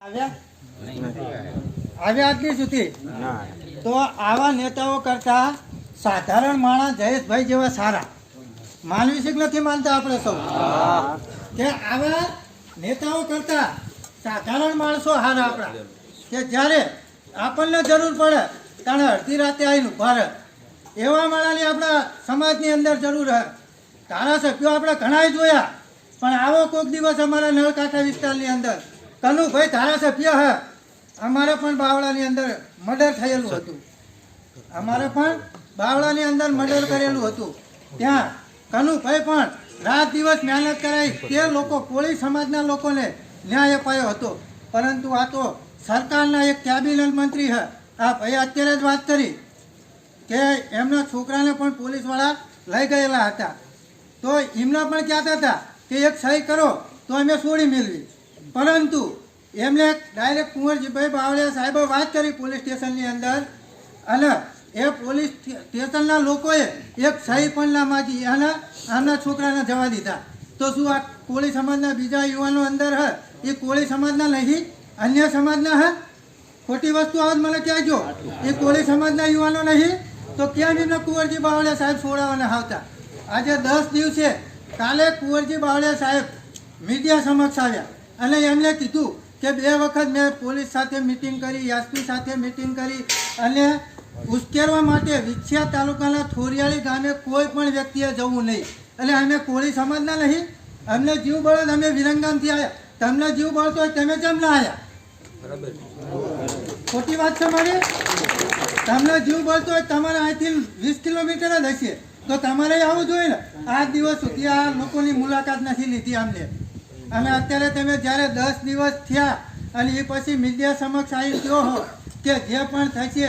આવ્યા આટલી સુધી તો આવા નેતાઓ કરતા સાધારણ માણસ જયેશભાઈ જેવા સારા માનવી શીખ નથી માનતા આપણે સૌ કે આવા નેતાઓ કરતા સાધારણ માણસો હારા આપણા કે જ્યારે આપણને જરૂર પડે ત્યારે અડધી રાતે આવીને ભારત એવા માણસની આપણા સમાજની અંદર જરૂર હે. ધારાસભ્યો આપણે ઘણા જોયા પણ આવો કોઈક દિવસ અમારા નળકાંઠા વિસ્તારની અંદર કનુભાઈ ધારાસભ્ય હે, અમારે પણ બાવળાની અંદર મર્ડર થયેલું હતું, અમારે પણ બાવળાની અંદર મર્ડર કરેલું હતું. ત્યાં કનુભાઈ પણ રાત દિવસ મહેનત કરાઈ તે લોકો કોળી સમાજના લોકોને ન્યાય અપાયો હતો. પરંતુ આ તો સરકારના એક કેબિનેટ મંત્રી હે, આ ભાઈ અત્યારે જ વાત કરી કે એમના છોકરાને પણ પોલીસવાળા લઈ ગયેલા હતા તો એમના પણ કહેતા હતા કે એક સહી કરો તો અમે છોડી મેળવી. પરંતુ એમને ડાયરેક્ટ કુંવરજીભાઈ બાવળિયા સાહેબે વાત કરી પોલીસ સ્ટેશનની અંદર અને એ પોલીસ સ્ટેશનના લોકોએ એક સહી પણ ના માગી અને આમના છોકરાને જવા દીધા. તો શું આ કોળી સમાજના બીજા યુવાનો અંદર હે એ કોળી સમાજના નહીં અન્ય સમાજના હે? ખોટી વસ્તુ આવે મને કહેજો. એ કોળી સમાજના યુવાનો નહીં તો કેમ એમને કુંવરજી બાવળિયા સાહેબ છોડાવવાના આવતા? આજે 10 દિવસે કાલે કુંવરજી બાવળિયા સાહેબ મીડિયા સમક્ષ આવ્યા અને એમને કીધું કે 2 વખત મેં પોલીસ સાથે મિટિંગ કરી, એસપી સાથે મિટિંગ કરી અને ઉશ્કેરવા માટે વિછિયા તાલુકાના થોરિયાળી ગામે કોઈ પણ વ્યક્તિએ જવું નહીં. એટલે અમે કોળી સમાજના નહીં, અમને જીવ બળો અમે વિરંગામથી આવ્યા, તમને જીવ બળતો હોય તમે કેમ ના આવ્યા? ખોટી વાત છે મારી? તમને જીવ બળતો હોય તમારે અહીંથી 20 કિલોમીટર જ હશે તો તમારે આવવું જોઈએ ને. આ દિવસ સુધી આ લોકોની મુલાકાત નથી લીધી અમને. અને અત્યારે તમે જ્યારે 10 દિવસ થયા અને એ પછી મીડિયા સમક્ષ આવી ગયો હો કે જે પણ થશે,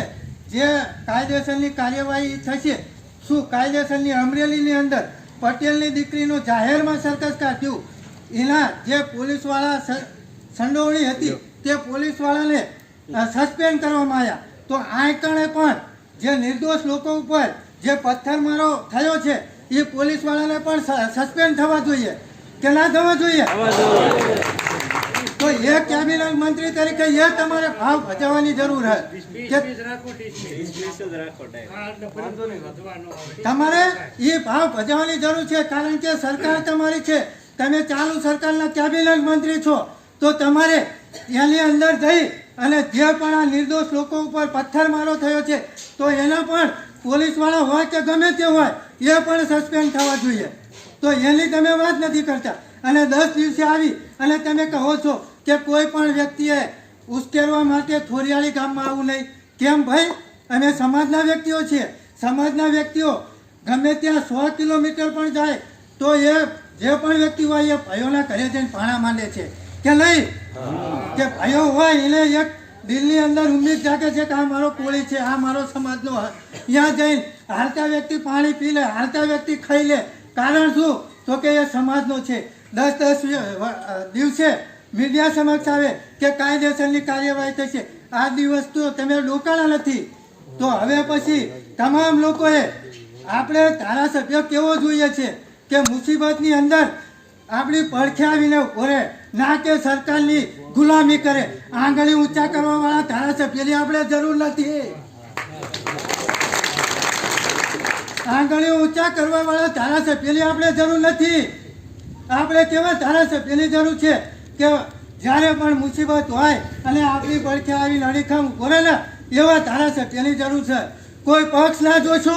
જે કાયદેસરની કાર્યવાહી થશે, શું કાયદેસરની અમરેલીની અંદર પટેલની દીકરીનું જાહેરમાં સર્કસ કાઢ્યું, એના જે પોલીસવાળા સંડોવણી હતી તે પોલીસવાળાને સસ્પેન્ડ કરવામાં આવ્યા. તો આ કારણે પણ જે નિર્દોષ લોકો ઉપર જે પથ્થરમારો થયો છે એ પોલીસવાળાને પણ સસ્પેન્ડ થવા જોઈએ કે ના થવા જોઈએ? તો એક કેબિનેટ મંત્રી તરીકે એ તમારે ભાવ ભજવવાની જરૂર છે કે તમારે એ ભાવ ભજવવાની જરૂર છે. કારણ કે સરકાર તમારી છે, તમે ચાલુ સરકારના કેબિનેટ મંત્રી છો તો તમારે એની અંદર જઈ અને જે પણ આ નિર્દોષ લોકો ઉપર પથ્થરમારો થયો છે તો એના પણ પોલીસવાળા હોય કે ગમે તે હોય એ પણ સસ્પેન્ડ થવા જોઈએ. તો એની તમે વાત નથી કરતા અને 10 દિવસે આવી અને તમે કહો છો કે કોઈ પણ વ્યક્તિએ ઉશ્કેરવા માટે થોરિયાળી ગામમાં આવવું નહીં. કેમ ભાઈ? અમે સમાજના વ્યક્તિઓ છીએ. સમાજના વ્યક્તિઓ ગમે ત્યાં 100 કિલોમીટર પણ જાય તો એ જે પણ વ્યક્તિ હોય એ ભાઈઓના ઘરે જઈને ભાણા માંડે છે કે નહીં? કે ભાઈઓ હોય એને એક દિલની અંદર ઉમ્મીદ જાગે છે કે આ મારો કોળી છે, આ મારો સમાજનો. ત્યાં જઈને હાલતા વ્યક્તિ પાણી પી લે, હાલતા વ્યક્તિ ખાઈ લે. કારણ શું? તો કે એ સમાજનો છે. 10 દિવસે મીડિયા સમક્ષ આવે કે કાયદેસરની કાર્યવાહી થશે. આ દિવસ તો તમે રોકાણા નથી. તો હવે પછી તમામ લોકોએ આપણે ધારાસભ્ય કેવો જોઈએ છે કે મુસીબતની અંદર આપણી પડખે આવીને ઉભો રહે, ના કે સરકારની ગુલામી કરે. આંગળી ઊંચા કરવાવાળા ધારાસભ્યની આપણે જરૂર નથી. આંગળી ઊંચા કરવાવાળા ધારાસભ્યની આપણે જરૂર નથી. આપણે કેવા ધારાસભ્યની જરૂર છે કે જ્યારે પણ મુસીબત હોય અને આપણી પડખે આવીને અડીખમ ઉભો રહે ને એવા ધારાસભ્યની જરૂર છે. કોઈ પક્ષ ના જોશો,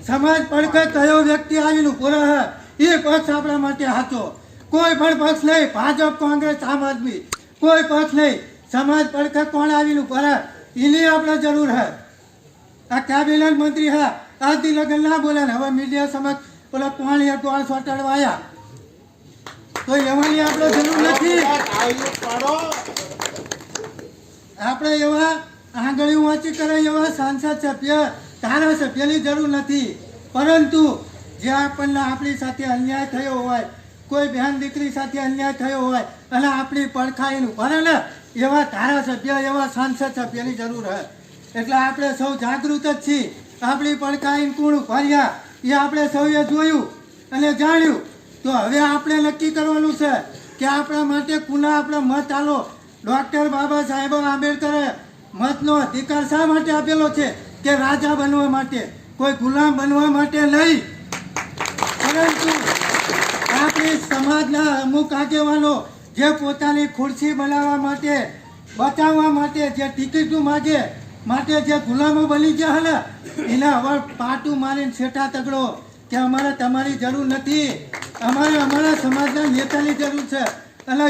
સમાજ પડખે કયો વ્યક્તિ આવીને ઉભો રહે એ પક્ષ આપણા માટે સાચો. કોઈ પણ પક્ષ નહીં, ભાજપ, કોંગ્રેસ, આમ આદમી, કોઈ પક્ષ નહીં. સમાજ પડખે કોણ આવીને ઉભો રહે એની આપણે જરૂર છે. આ કેબિનેટ મંત્રી હા આજથી લગન ના બોલે ને હવે મીડિયા સમક્ષ પેલા કોણ એક ગોળ સોટાડવા આવ્યા તો એવાની આપણે જરૂર નથી. આપણે એવા આંગળી વાંચી કરે એવા સાંસદ સભ્ય, ધારાસભ્યની જરૂર નથી. પરંતુ જે આપણને આપણી સાથે અન્યાય થયો હોય, કોઈ બહેન દીકરી સાથે અન્યાય થયો હોય અને આપણી પડખાઈનું ભરે ને એવા ધારાસભ્ય, એવા સાંસદ સભ્યની જરૂર છે. એટલે આપણે સૌ જાગૃત જ છીએ. આપણી પડખાઈને કોણ ભર્યા એ આપણે સૌએ જોયું અને જાણ્યું. તો હવે આપણે નક્કી કરવાનું છે કે આપણા માટે કુના આપણે મત આલો ડોક્ટર બાબા સાહેબ આંબેડકરે મતનો અધિકાર શા માટે આપેલો છે કે રાજા બનવા માટે, કોઈ ગુલામ બનવા માટે નહીં. પરંતુ આપણી સમાજના અમુક આગેવાનો જે પોતાની ખુરશી બનાવવા માટે, બચાવવા માટે જે ટિકિટો માગે માટે જે ગુલામો બની ગયા ને એના હવે પાટું મારીને છેટા તગડો કે અમારે તમારી જરૂર નથી, અમારે અમારા સમાજના નેતાની જરૂર છે અને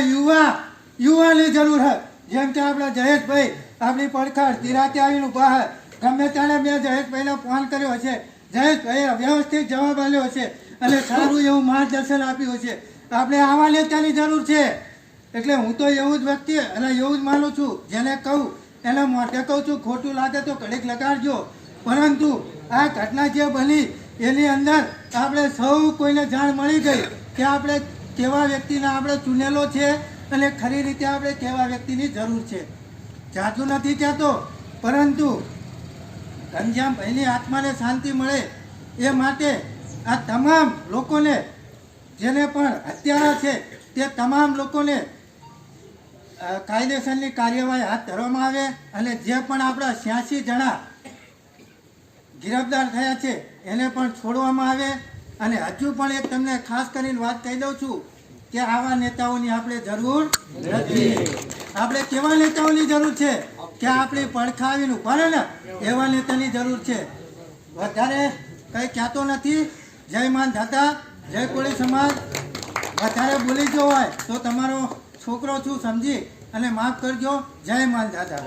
યુવાની જરૂર છે. જેમ કે આપણા જયેશભાઈ આપણી પડખાર તિરાતે આવીને ઊભા છે. ગમે ત્યારે મેં જયેશભાઈને ફોન કર્યો હશે, જયેશભાઈએ વ્યવસ્થિત જવાબ આપ્યો હશે અને સારું એવું માર્ગદર્શન આપ્યું હશે. આપણે આવા નેતાની જરૂર છે. એટલે હું તો એવું જ વ્યક્તિ અને એવું જ માનું છું, જેને કહું એને મોઢે કહું છું, ખોટું લાગે તો ઘડીક લગાડજો. પરંતુ આ ઘટના જે બની એની અંદર આપણે સૌ કોઈને જાણ મળી ગઈ કે આપણે કેવા વ્યક્તિને આપણે ચૂનેલો છે અને ખરી રીતે આપણે કેવા વ્યક્તિની જરૂર છે. જાતું નથી કહેતો, પરંતુ ઘનશ્યામભાઈની આત્માને શાંતિ મળે એ માટે આ તમામ લોકોને, જેને પણ હત્યારા છે તે તમામ લોકોને કાયદેસરની કાર્યવાહી હાથ ધરવામાં આવે અને જે પણ આપણા 86 જણા ગિરફ્તાર થયા છે એને પણ છોડવામાં આવે. અને હજુ પણ એક તમને ખાસ કરીને વાત કહી દઉં છું કે આવા નેતાઓની આપણે જરૂર નથી. આપણે કેવા નેતાઓની જરૂર છે કે આપણી પડખા આવીને ઉભા રહે ને એવા નેતાની જરૂર છે. વધારે કંઈ કહેતો નથી. જય માન દાદા, જય કોળી સમાજ. વધારે બોલી ગયો હોય તો તમારો છોકરો છું સમજી અને માફ કરજો. જય માન દાદા.